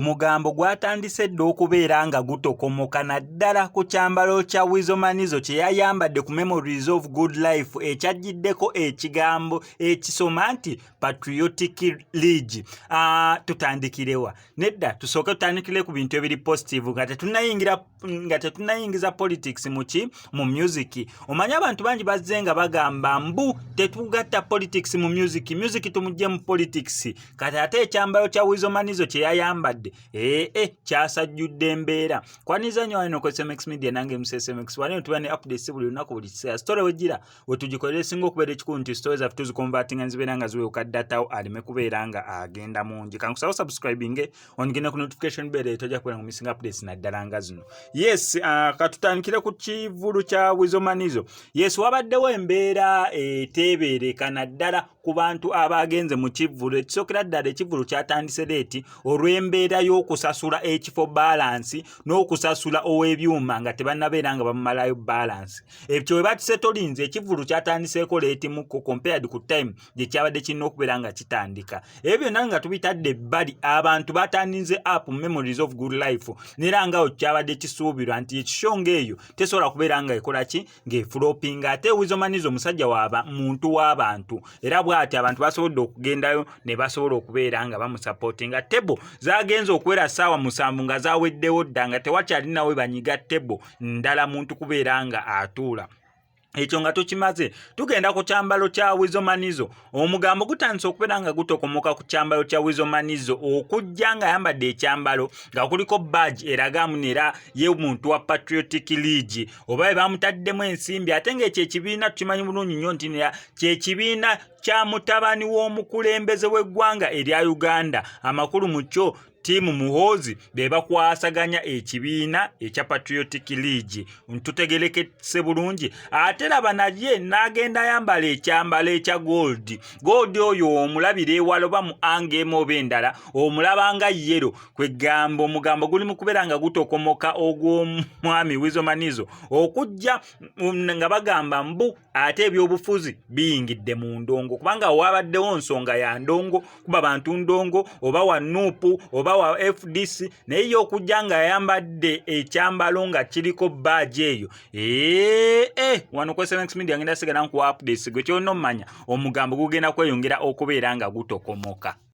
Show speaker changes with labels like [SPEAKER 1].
[SPEAKER 1] omugambo gwatandise dda okubeera nga gutokomoka naddala ku kyambalo kya Weasel Manizo kye yayambadde ku Memories of Good Life ekyajjiddeko ekigambo ekisoma nti Patriotic League. Tutandikirewa nedda tusooke tutandikire ku bintu ebiri positive nga tetunayingiza politics mu music. Omanya abantu bangi bazze nga bagamba mbu tetugatta politics mu music tumujje mu politics. Kati ate ekyambalo kya Weasel Manizo kye yayambadde kyasajjudde embeera. Kwaniza nnyo wano ku SMX Media nange MSMX wano tuba ne updates buli lunaku buli kiseera. Story wejira wetugikolera esinga okubeera ekikulu nti stories zaffe tuzikonvertinga nzibeera nga ziweeka data aleme kubeera nga agenda mungi. Kankusaba subscribing ongene ku notification bell tojja kubera mu missing updates naddala nga zino. Yes, katutandikire ku kivulu kya Weasel Manizo. Yes, wabaddewo embeera eteebereka naddala ku bantu abagenze mu kivulu. Ekisookera ddala ekivulu kyatandise leeti olw'embeera y'okusasula ekifo balance n'okusasula ow'ebyuma nga tebannabeera nga bamumalayo balance. Ekyo we batusetolinze ekivulu kyatandiseeko leeti muko compared ku time gye kyabadde kirina okubeera nga kitandika. Ebyo byonna nga tubitadde ebbali abantu batandinze up Memories of Good Life nera nga kyabadde kisuubirwa nti ekishonga eyo tesobola kubeera nga ekola ki ng'efulopinga. Ate Weasel Manizo musajja muntu w'abantu era bw'ati abantu basobodde okugendayo ne basobola okubeera nga bamusupportinga. Tebo zagenze okuwera ssaawa 7 nga zaweddewo dda nga tewakyalinawe banyiga tebo ndala muntu kubeera nga atuula. Ekyo nga tukimaze tugenda ku kyambalo kya Weasel Manizo. Omugambo gutandise okubeera nga gutokomoka ku kyambalo kya Weasel Manizo okujja nga ayambadde ekyambalo nga kuliko badge eragamu nera ye muntu wa Patriotic League oba bwe bamutaddemu ensimbi ate ng'ekyo ekibiina tukimanyi bulungi nnyo nti nera kyekibiina kya mutabani w'omukulembeze w'eggwanga erya Uganda. Amakulu mu kyo Timu Muhoozi be bakwasaganya ekibiina ekya Patriotic League. Ntutegerekese bulungi. Ate laba naye n'agenda ayambala ekyambalo ekya gold. Gold oyo omulabire ewala oba mu angemu oba endala omulaba nga yero kwegamba omugambo guli mu kubeera nga gutokomoka ogw'omwami Weasel Manizo okujja nga bagamba mbu ate ebyobufuzi biyingidde mu ndongo kubanga wabaddewo nsonga ya ndongo kuba bantu ndongo oba wa Nuupu oba wa FDC naye yo okujja nga ayambadde ekyambalo nga kiriko badge eyo wano ku SMX Media ngenda sigala nkuwa updates gwe kyonna omanya omugambo gugenda kweyongera okubeera nga gutokomoka.